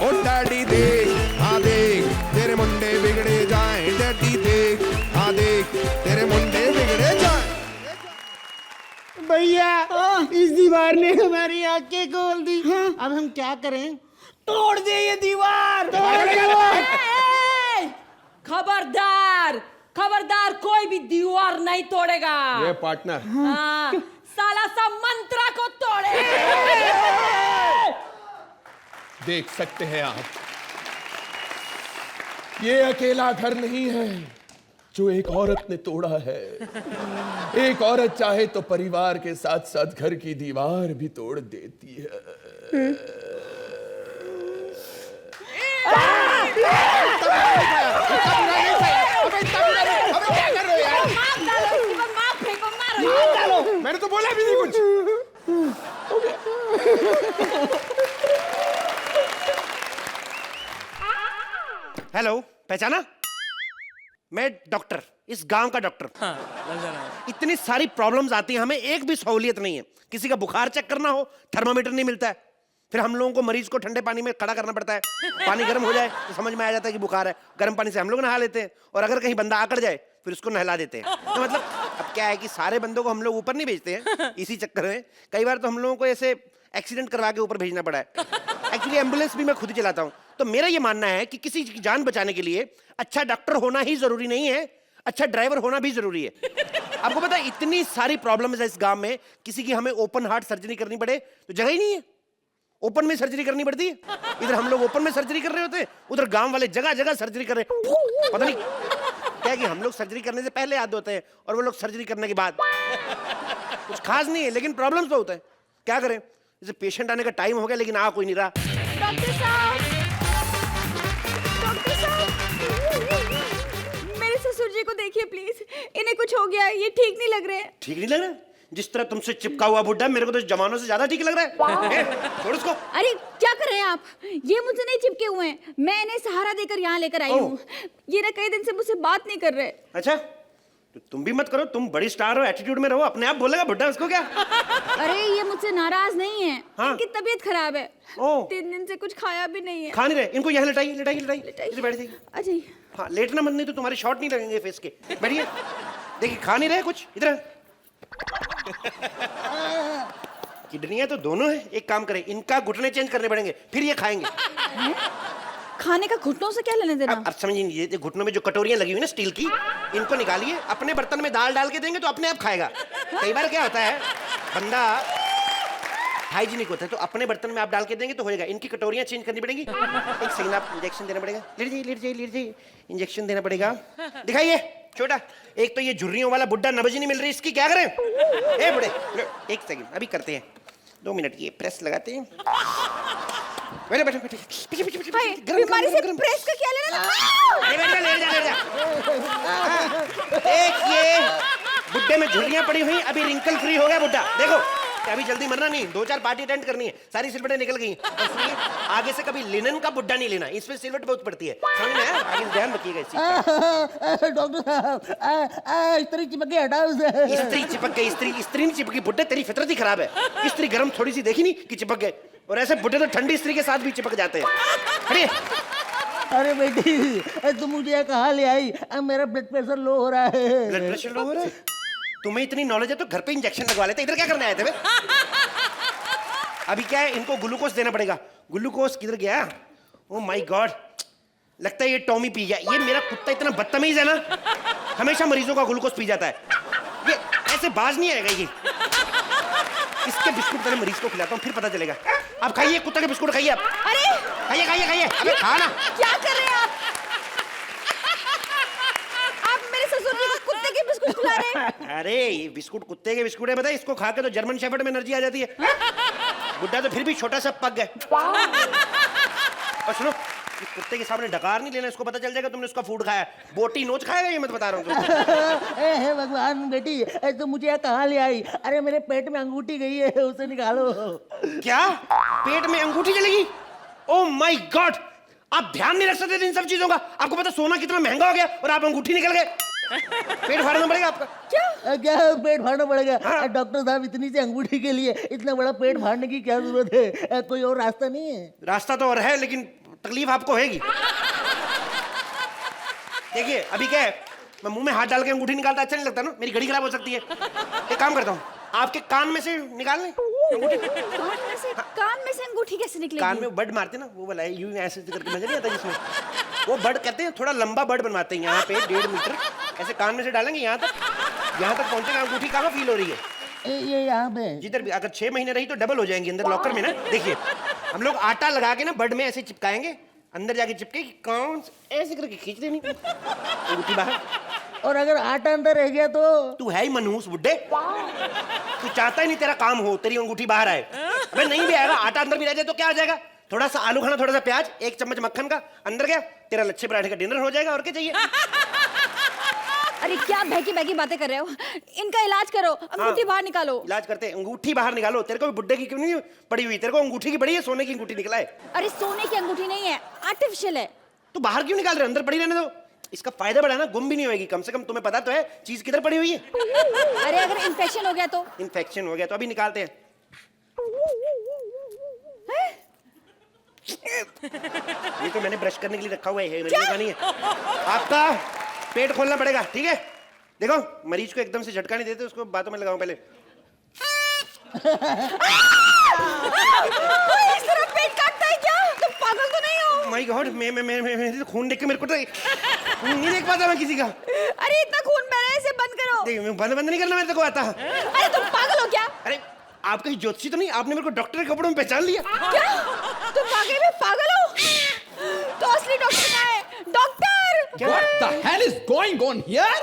ओ डैडी देख, हाँ देख तेरे मुंडे बिगड़े जाए। डैडी देख, हाँ देख तेरे मुंडे बिगड़े जाए। भैया, इस दीवार ने हमारी आंखें खोल दी। अब हम क्या करें? तोड़ दे ये दीवार। खबरदार, खबरदार, कोई भी दीवार नहीं तोड़ेगा। ये पार्टनर, हाँ, साला सा मंत्रा को तोड़े। देख सकते हैं आप, ये अकेला घर नहीं है जो एक औरत ने तोड़ा है। एक औरत चाहे तो परिवार के साथ साथ घर की दीवार भी तोड़ देती है। क्या कर रहे हो हेलो, पहचाना? मैं डॉक्टर, इस गांव का डॉक्टर। इतनी सारी प्रॉब्लम्स आती हैं, हमें एक भी सहूलियत नहीं है। किसी का बुखार चेक करना हो, थर्मामीटर नहीं मिलता है। फिर हम लोगों को मरीज को ठंडे पानी में खड़ा करना पड़ता है। पानी गर्म हो जाए तो समझ में आ जाता है कि बुखार है। गर्म पानी से हम लोग नहा लेते हैं, और अगर कहीं बंदा आकड़ जाए फिर उसको नहला देते हैं। तो मतलब अब क्या है कि सारे बंदों को हम लोग ऊपर नहीं भेजते हैं। इसी चक्कर में कई बार तो हम लोगों को ऐसे एक्सीडेंट करवा के ऊपर भेजना पड़ा है। एक्चुअली एम्बुलेंस भी मैं खुद ही चलाता हूँ। तो मेरा ये मानना है कि किसी की जान बचाने के लिए अच्छा डॉक्टर होना ही जरूरी नहीं है, अच्छा ड्राइवर होना भी जरूरी है। आपको पता है इतनी सारी प्रॉब्लम्स है इस गांव में, किसी की हमें ओपन हार्ट सर्जरी करनी पड़े तो जगह ही नहीं है। ओपन में सर्जरी करनी पड़ती है। इधर हम लोग ओपन में सर्जरी कर रहे होते हैं, उधर गांव वाले जगह जगह सर्जरी कर रहे हैं। पता नहीं क्या है कि हम लोग सर्जरी करने से पहले याद होते हैं और वो लोग सर्जरी करने के बाद। कुछ खास नहीं है, लेकिन प्रॉब्लम्स तो होता है। क्या करें, जैसे पेशेंट आने का टाइम हो गया लेकिन आ कोई नहीं रहा। डॉक्टर साहब, डॉक्टर साहब, मेरे ससुर जी को देखिए प्लीज, इन्हें कुछ हो गया है, ये ठीक नहीं लग रहे। ठीक नहीं लग रहा? जिस तरह तुमसे चिपका हुआ बुड्ढा मेरे को तो जवानों से ज्यादा ठीक लग रहा है। छोड़ उसको। अरे क्या कर रहे हैं आप? ये मुझसे नहीं चिपके हुए हैं, मैं इन्हें सहारा देकर यहाँ लेकर आई हूँ। ये ना कई दिन से मुझसे बात नहीं कर रहे। अच्छा, तो तुम भी मत करो, तुम बड़ी स्टार हो, एटीट्यूड में रहो, अपने आप बोलेगा बुड्ढा, उसको क्या? अरे ये मुझसे नाराज नहीं है, हाँ? इनकी तबीयत खराब है। ओ। 3 दिन से कुछ खाया भी नहीं है। खा नहीं रहे, इनको यहाँ लिटाइए लिटाइए लिटाइए, इधर बैठ जाइए। अच्छा हाँ, लेटना मत, नहीं तो तुम्हारे शॉट नहीं लगेंगे फेस के। बैठिए, देखिए खा नहीं रहे कुछ, इधर। किडनियां तो दोनों है, एक काम करें, इनका घुटने चेंज करने पड़ेंगे, फिर ये खाएंगे। खाने का घुटनों से क्या लेने देना? अब समझिए, ये घुटनों में जो कटोरियां लगी हुई ना स्टील की, इनको निकालिए, अपने बर्तन में दाल डाल के देंगे तो अपने आप खाएगा। कई बार क्या होता है, बंदा हाइजीनिक होता है तो अपने बर्तन में आप डाल के देंगे तो हो जाएगा। इनकी कटोरियां चेंज करनी पड़ेंगी। एक सेकंड, आप इंजेक्शन देना पड़ेगा। लेट जाइए लेट जाइए लेट जाइए, इंजेक्शन देना पड़ेगा। दिखाइए छोटा, एक तो ये झुर्रियों वाला बुड्ढा नब्ज नहीं मिल रही, इसकी क्या करें? ए बुढ़े, एक सेकंड अभी करते हैं, 2 मिनट, ये प्रेस लगाते हैं। बैठो बैठो बैठो, पीछे पीछे पीछे, बीमारी से प्रेस का क्या लेना? लेट जा। एक ये बुड्ढे में झुर्रियां पड़ी हुई, अभी रिंकल फ्री हो गया बुड्ढा। देखो अभी जल्दी मरना नहीं, 2-4 पार्टी अटेंड करनी है, सारी सिलवटें निकल गई। और सुनिए, आगे से कभी लिनन का बुड्ढा नहीं लेना, इसमें सिलवट बहुत पड़ती है, समझ में आया? आगे ध्यान रखिएगा इस चीज का। डॉक्टर साहब, इस्त्री चिपक के हटाओ उसे। इस्त्री चिपक गई? इस्त्री नहीं चिपकी बुड्ढे, तेरी फितरत ही खराब है। इस्त्री गर्म थोड़ी सी देखी नहीं कि चिपक गए, और ऐसे बुड्ढे तो ठंडी इस्त्री के साथ भी चिपक जाते हैं। हटिए। अरे बेटी, तुम मुझे कहाँ ले आई? मेरा ब्लड प्रेशर लो हो रहा है। ब्लड प्रेशर लो हो रहा है? तुम्हें इतनी नॉलेज है तो घर पे इंजेक्शन लगवा लेते, इधर क्या करने आए थे वे? अभी क्या है, इनको ग्लूकोज देना पड़ेगा। ग्लूकोज किधर गया? ओह माय गॉड, लगता है ये टॉमी पी गया। ये मेरा कुत्ता इतना बदतमीज है ना, हमेशा मरीजों का ग्लूकोज पी जाता है। ये ऐसे बाज नहीं आएगा ये। इसके बिस्कुट पहले मरीज को खिलाता हूँ, फिर पता चलेगा। आप खाइए कुत्ते के बिस्कुट, खाइए आप। अरे खाइए खाइए खाइए, अबे खाना। क्या कर रहे हैं आप? आप मेरे ससुर जी को कुत्ते के बिस्कुट खिला रहे हैं? अरे ये बिस्कुट कुत्ते के बिस्कुट है, बताए, इसको खा के तो जर्मन शेफर्ड में एनर्जी आ जाती है। बुड्ढा तो फिर भी छोटा सा पक गए। और सुनो, कुत्ते के सामने डकार नहीं लेना, इसको पता चल जाएगा तुमने उसका फूड खाया। बोटी नोच खाएगा ये, मैं तो बता रहा हूँ। हे भगवान बेटी, तुम मुझे कहाँ ले आई? अरे मेरे पेट में अंगूठी गई है, उसे निकालो। क्या पेट में अंगूठी चलेगी? ओह माय गॉड, आप ध्यान नहीं रख सकते इन सब चीजों का? आपको पता सोना कितना महंगा हो गया और आप अंगूठी निकल गए। पेट फाड़ना पड़ेगा आपका। क्या पेट फाड़ना पड़ेगा? हाँ? डॉक्टर साहब, इतनी सी अंगूठी के लिए इतना बड़ा पेट फाड़ने की क्या जरूरत है? कोई और रास्ता नहीं है? रास्ता तो और है, लेकिन तकलीफ आपको होगी। देखिए अभी क्या है, मैं मुंह में हाथ डाल के अंगूठी निकालता अच्छा नहीं लगता ना, मेरी घड़ी खराब हो सकती है। एक काम करता हूँ, आपके कान में से निकाल लें अंगूठी। कान में से अंगूठी कैसे निकलेगी? कान में बर्ड मारते ना, वो वाला यूं ऐसे करके मजा नहीं आता जिसमें, वो बर्ड कहते हैं, थोड़ा लंबा बर्ड बनवाते हैं, यहाँ पे 1.5 मीटर ऐसे कान में से डालेंगे, यहाँ तक पहुंचेगा। अंगूठी कहाँ फील हो रही है? ये यहाँ पे जिधर भी, अगर 6 महीने रही तो डबल हो जाएंगे अंदर लॉकर में ना। देखिए हम लोग आटा लगा के ना बर्ड में ऐसे चिपकाएंगे, अंदर जाके चिपके, कौन ऐसे करके खींच देनी अंगूठी बाहर। और अगर आटा अंदर रह गया तो? तू है ही मनहूस बुड्ढे, तू चाहता ही नहीं तेरा काम हो, तेरी अंगूठी बाहर आए। अबे नहीं भी आएगा, आटा अंदर भी रह जाए तो क्या हो जाएगा? थोड़ा सा आलू खाना, थोड़ा सा प्याज, 1 चम्मच मक्खन का अंदर गया, तेरा लच्छे पराठे का डिनर हो जाएगा। और क्या चाहिए? अरे क्या बहकी बहकी बातें कर रहे हो? इनका इलाज करो, अंगूठी बाहर निकालो। इलाज करते हैं, अंगूठी बाहर निकालो। तेरे को भी बुड्ढे की क्यों नहीं पड़ी हुई? तेरे को अंगूठी की पड़ी है, सोने की अंगूठी निकला है। अरे सोने की अंगूठी नहीं है, आर्टिफिशियल है। तो बाहर क्यों निकाल रहे? अंदर पड़ी रहने दो। इसका फायदा बड़ा है ना, गुम भी नहीं होगी। कम से कम तुम्हें पता तो है चीज किधर पड़ी हुई है। अरे अगर इन्फेक्शन हो गया तो? इन्फेक्शन हो गया तो अभी निकालते हैं। ये तो मैंने ब्रश करने के लिए रखा हुआ है, मेरे लिए का नहीं है। आपका पेट खोलना पड़ेगा, ठीक है? देखो मरीज को एकदम से झटका नहीं देते, उसको बातों में लगाओ पहले। इस तरह पेट काटता है क्या? तुम पागल तो नहीं हो? माय गॉड, मैं खून देख के मेरे को तो नहीं देख पाता मैं किसी का। अरे इतना खून बह रहा है, इसे बंद करो। बंद नहीं करना मेरे को आता। अरे तुम पागल हो क्या? अरे आप कहीं ज्योतिषी तो नहीं? आपने मेरे को डॉक्टर के कपड़ों में पहचान लिया क्या? तुम वाकई में पागल हो? तो असली डॉक्टर कहाँ है? Doctor! What the hell is going on here?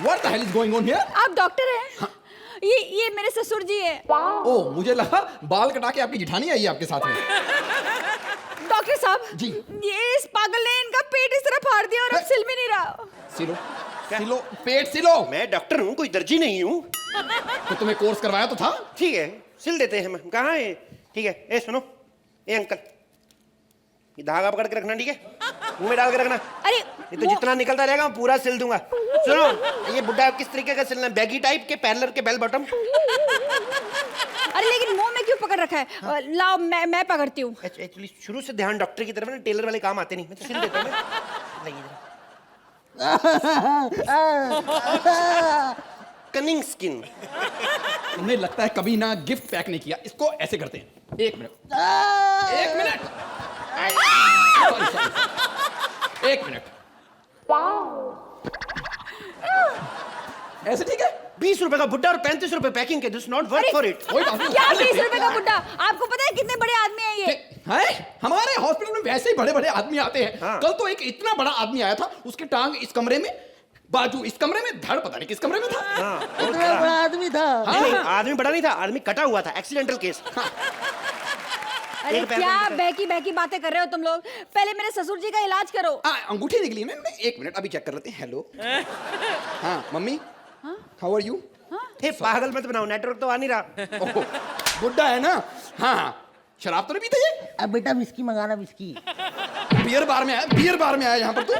What the hell is going on here? आप डॉक्टर हैं? ये मेरे ससुर जी है। ओह, मुझे लगा बाल कटा के आपकी जिठानी आई है आपके साथ में। डॉक्टर साहब जी। ये इस पागल ने इनका पेट इस तरह फाड़ दिया और अब सिल भी नहीं रहा। सिलो, सिलो, पेट सिलो। मैं डॉक्टर हूँ, कोई दर्जी नहीं हूँ। तो तुम्हें कोर्स करवाया तो था। ठीक है, सिल देते हैं हम। कहाँ है? ठीक है, ए सुनो, ए अंकल, ये धागा पकड़ के रखना, ठीक है? मुंह में डाल के रखना। अरे ये तो जितना निकलता रहेगा मैं पूरा सिल दूंगा। सुनो, ये बुड्ढा किस तरीके का सिलना है? बैगी टाइप के, पैरेलल के, बेल बॉटम? अरे लेकिन मुंह में क्यों पकड़ रखा है? लाओ मैं पकड़ती हूँ। एक्चुअली शुरू से ध्यान डॉक्टर की तरफ ना, टेलर वाले काम आते नहीं। मैं तो सिल देता हूँ। Cunning skin. उन्हें लगता है कभी ना गिफ्ट पैक नहीं किया। इसको ऐसे करते हैं। एक मिनट, एक मिनट, एक मिनट। ऐसे ठीक है? 20 रुपए का बुड्ढा और 35 रुपए पैकिंग के। This not work for it. कोई बात नहीं। क्या 20 रुपए का बुड्ढा? आपको पता है कितने बड़े आदमी हैं ये? हैं? हमारे हॉस्पिटल में वैसे ही बड़े बड़े आदमी आते हैं। हाँ। कल तो एक इतना बड़ा आदमी आया था, उसकी टांग इस कमरे में, बाजू इस कमरे में, धड़ पता नहीं किस कमरे में था। हाँ, इतना बड़ा आदमी था। नहीं, आदमी बड़ा नहीं था, आदमी कटा हुआ था, एक्सीडेंटल केस। अरे एक पैर क्या में- बहकी बहकी बातें कर रहे हो तुम लोग? पहले मेरे ससुर जी का इलाज करो। अंगूठी निकली ना? एक मिनट, अभी चेक कर लेते हैं। हेलो, हाँ मम्मी, हाउ आर यू? हे पागल मत बनाओ, नेटवर्क तो आ नहीं रहा। बुड्ढा है ना? हाँ, शराब तो नहीं पीते ये? अब बेटा विस्की मंगाना, विस्की। बियर बार में आया, बियर बार में आया यहाँ पर तू।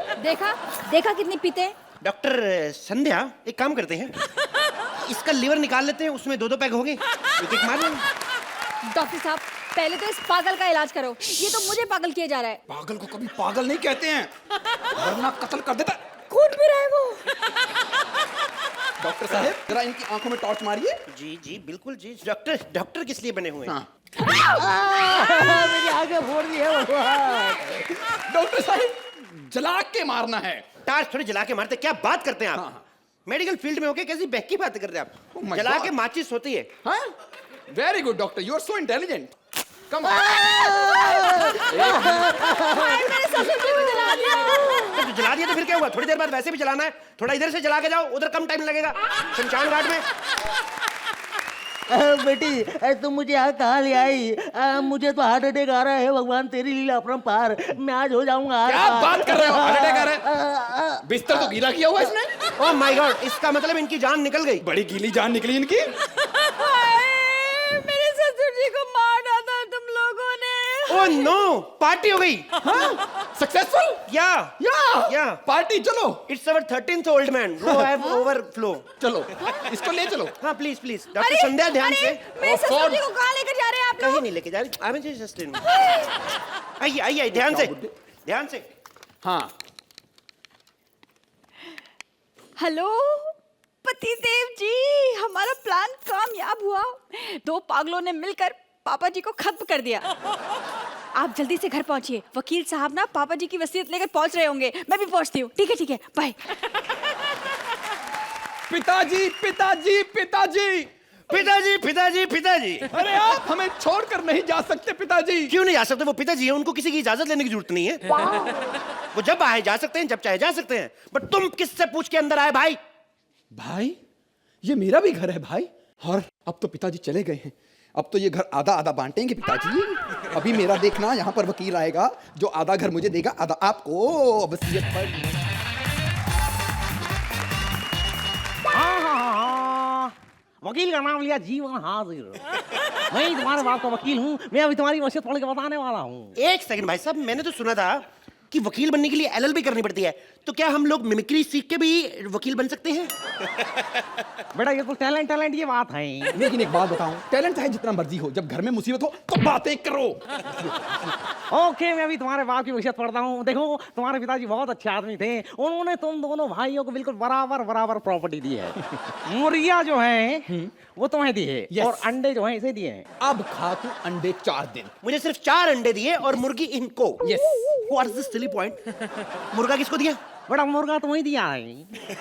देखा कितनी पीते हैं? डॉक्टर संध्या, एक काम करते हैं, इसका लिवर निकाल लेते हैं, उसमें 2-2 पैक हो गए, एक मार लेंगे। डॉक्टर साहब पहले तो इस पागल का इलाज करो। ये तो मुझे पागल किया जा रहा है। पागल को कभी पागल नहीं कहते हैं, वरना कत्ल कर देता। खून पी रहा है वो। डॉक्टर साहब जरा इनकी आंखों में टॉर्च मारिए। जी जी बिल्कुल जी। डॉक्टर किस लिए बने हुए हैं? हाँ। मेरी आंखें फोड़ दी है भगवान। डॉक्टर साहब जला के मारना है। टार्च थोड़ी जला के मारते, क्या बात करते हैं आप? हाँ। मेडिकल फील्ड में होके कैसी बहकी बातें करते हैं आप? Oh my जला God. के माचिस होती है। हाँ? Very good doctor, you are so intelligent. Come मेरे ससुर जी को जला दिया। तो जला दिया तो फिर क्या हुआ? थोड़ी देर बाद वैसे भी जलाना है, थोड़ा इधर से जला के जाओ, उधर कम टाइम लगेगा शमशान घाट में। बेटी तुम मुझे यहाँ कहाँ ले आई? मुझे तो हार्ट अटैक आ रहा है, भगवान तेरी लीला अपरंपार। मैं आज हो जाऊंगा। क्या बात कर रहे हो? हार्ट अटैक आ रहा है? बिस्तर तो गीला किया हुआ इसने। ओह माय गॉड, इसका मतलब इनकी जान निकल गई। बड़ी गीली जान निकली इनकी। मेरे ससुर जी को मार डाला तुम लोगों ने। ओह नो, पार्टी हो गई। सक्सेसफुल? या पार्टी चलो। It's our 13th old man who have overflow. चलो इसको ले चलो। हाँ प्लीज प्लीज। डॉक्टर संध्या ध्यान से। मेरे ससुर जी को कहाँ लेकर जा रहे हैं आप कहीं लोग? नहीं लेके जा रही। I am just in. आइए आइए, ध्यान से ध्यान से। हाँ हेलो पतिदेव जी, हमारा प्लान कामयाब हुआ। 2 पागलों ने मिलकर पापा जी को खत्म कर दिया। आप जल्दी से घर पहुंचिए, वकील साहब ना पापा जी की वसीयत लेकर पहुंच रहे होंगे। मैं भी पहुंचती हूँ। ठीक है बाय। पिताजी पिताजी पिताजी पिताजी पिताजी पिताजी। अरे आप हमें छोड़कर नहीं जा सकते पिताजी। क्यों नहीं जा सकते? वो पिताजी है, उनको किसी की इजाजत लेने की जरूरत नहीं है। वो जब आए जा सकते हैं, जब चाहे जा सकते हैं। बट तुम किससे पूछ के अंदर आए भाई? भाई ये मेरा भी घर है भाई। और अब तो पिताजी चले गए हैं, अब तो ये घर आधा आधा बांटेंगे पिताजी। अभी मेरा देखना, यहाँ पर वकील आएगा जो आधा घर मुझे देगा, आधा आपको। वसीयत पर वकील का नाम लिया जीवन हाजिर। मैं ही तुम्हारे बाप का वकील हूँ, मैं अभी तुम्हारी वसीयत पढ़ के बताने वाला हूँ। एक सेकंड भाई साहब, मैंने तो सुना था कि वकील बनने के लिए एलएलबी करनी पड़ती है, तो क्या हम लोग मिमिक्री सीख के भी वकील बन सकते हैं? बेटा ये तो टैलेंट ये बात है। लेकिन एक बात बताऊं, टैलेंट चाहे जितना मर्जी हो, जब घर में मुसीबत हो तो बातें करो। ओके, मैं अभी तुम्हारे बाप की वसीयत पढ़ता हूँ। देखो, तुम्हारे पिताजी बहुत अच्छे आदमी थे, उन्होंने तुम दोनों भाइयों को बिल्कुल बराबर प्रॉपर्टी दी है। मुर्गियाँ जो है वो तुम्हें दी है, Yes. और अंडे जो है इसे दिए हैं। अब खा तू अंडे 4 दिन। मुझे सिर्फ 4 अंडे दिए और मुर्गी इनको। Yes. What's the silly point? मुर्गा किसको दिया? बड़ा मुर्गा तुम्हें दिया है।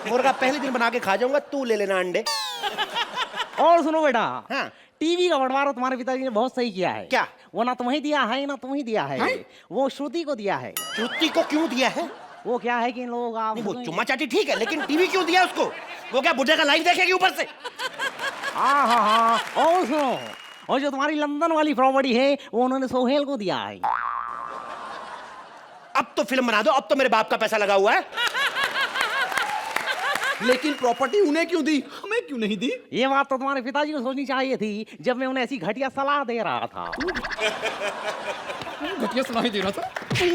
मुर्गा पहले दिन बना के खा जाऊंगा, तू ले लेना अंडे। और सुनो बेटा, हाँ। टीवी का बंटवारा तुम्हारे पिताजी ने बहुत सही किया है। क्या? वो ना तुम्हें दिया है ना तुम्हें दिया है, वो श्रुति को दिया है। श्रुति को क्यों दिया है? वो क्या है कि इन लोगों का नहीं, वो चुम्मा चाटी ठीक है, लेकिन टीवी क्यों दिया उसको? वो क्या बुढ़े का लाइव देखेगी ऊपर से? हाँ। और सुनो, और जो तुम्हारी लंदन वाली प्रॉपर्टी है वो उन्होंने सोहेल को दिया है। अब तो फिल्म बना दो, अब तो मेरे बाप का पैसा लगा हुआ है। लेकिन प्रॉपर्टी उन्हें क्यों दी, हमें क्यों नहीं दी? ये बात तो तुम्हारे पिताजी को सोचनी चाहिए थी जब मैं उन्हें ऐसी घटिया सलाह दे रहा था। घटिया सलाह दे रहा था,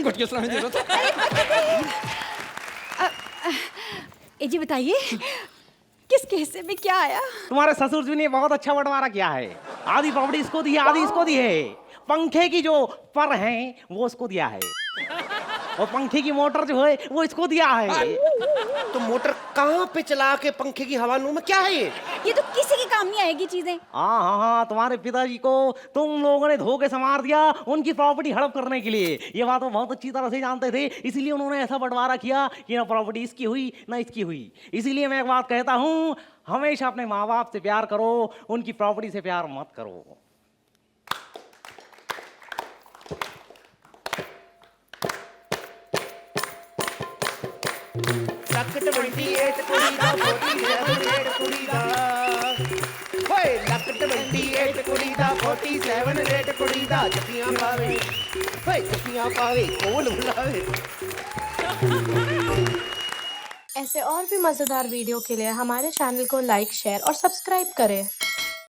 घटिया सलाह दे रहा था। जी बताइए, किसके हिस्से में क्या आया? तुम्हारे ससुर जी ने बहुत अच्छा बंटवारा किया है। आधी प्रॉपर्टी इसको दी है, आधी इसको दी है। पंखे की जो पर है वो उसको दिया है, और पंखे की मोटर जो है वो इसको दिया है। तो मोटर कहाँ पे चला के पंखे की हवा लूं मैं? क्या है ये? ये तो किसी के काम नहीं आएगी चीजें। हाँ, तुम्हारे पिताजी को तुम लोगों ने धोखे से मार दिया उनकी प्रॉपर्टी हड़प करने के लिए। ये बात वो बहुत अच्छी तरह से जानते थे, इसलिए उन्होंने ऐसा बंटवारा किया कि ना प्रॉपर्टी इसकी हुई ना इसकी हुई। इसीलिए मैं एक बात कहता हूँ, हमेशा अपने माँ बाप से प्यार करो, उनकी प्रॉपर्टी से प्यार मत करो। ਲੱਕ 28 ਕੁੜੀ ਦਾ 47 ਕੁੜੀ ਦਾ ਹੋਏ ਲੱਕ 28 ਕੁੜੀ ਦਾ 47 ਕੁੜੀ ਦਾ ਜੱਫੀਆਂ ਪਾਵੇ ਹੋਏ ਜੱਫੀਆਂ ਪਾਵੇ ਕੋਲ ਬੁਲਾਵੇ। ऐसे और भी मज़ेदार वीडियो के लिए हमारे चैनल को लाइक, शेयर और सब्सक्राइब करें।